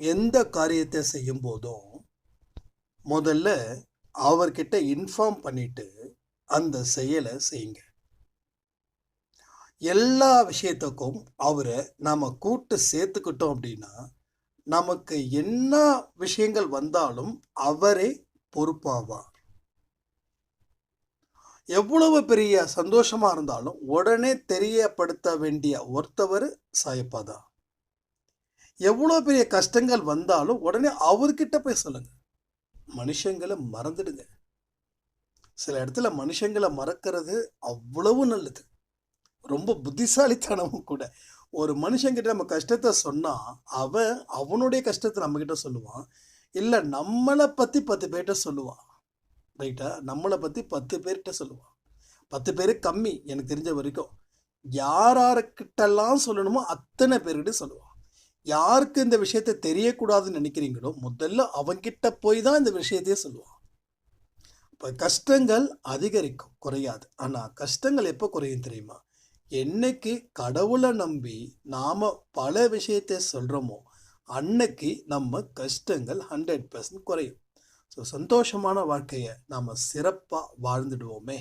எந்த காரியத்தை செய்யும் போதும் முதல்ல அவர்கிட்ட இன்ஃபார்ம் பண்ணிட்டு அந்த செயலை செய்யுங்க. எல்லா விஷயத்துக்கும் அவரை நாம கூட்டு சேர்த்துக்கிட்டோம் அப்படின்னா நமக்கு என்ன விஷயங்கள் வந்தாலும் அவரே பொறுப்பாவார். எவ்வளவு பெரிய சந்தோஷமா இருந்தாலும் உடனே தெரியப்படுத்த வேண்டிய ஒருத்தவர் சாயப்பாதா. எவ்வளோ பெரிய கஷ்டங்கள் வந்தாலும் உடனே அவர்கிட்ட போய் சொல்லுங்க. மனுஷங்களை மறந்துடுங்க. சில இடத்துல மனுஷங்களை மறக்கிறது அவ்வளவு நல்லது, ரொம்ப புத்திசாலித்தனமும் கூட. ஒரு மனுஷங்கிட்ட நம்ம கஷ்டத்தை சொன்னா அவன் அவனுடைய கஷ்டத்தை நம்ம கிட்ட சொல்லுவான், இல்லை நம்மளை பற்றி 10 பேர்கிட்ட சொல்லுவான். ரைட்டா? நம்மளை பற்றி 10 பேர்கிட்ட சொல்லுவான். 10 பேர் கம்மி எனக்கு தெரிஞ்ச வரைக்கும். யாராருக்கிட்டெல்லாம் சொல்லணுமோ அத்தனை பேர்கிட்ட சொல்லுவான். யாருக்கு இந்த விஷயத்தை தெரியக்கூடாதுன்னு நினைக்கிறீங்களோ முதல்ல அவங்கிட்ட போய் தான் இந்த விஷயத்தையே சொல்லுவான். இப்போ கஷ்டங்கள் அதிகரிக்கும், குறையாது. ஆனால் கஷ்டங்கள் எப்போ குறையும் தெரியுமா? என்னைக்கு கடவுளை நம்பி நாம் பல விஷயத்தை சொல்கிறோமோ அன்னைக்கு நம்ம கஷ்டங்கள் 100% குறையும். ஸோ சந்தோஷமான வாழ்க்கையை நாம் சிறப்பாக வாழ்ந்துடுவோமே.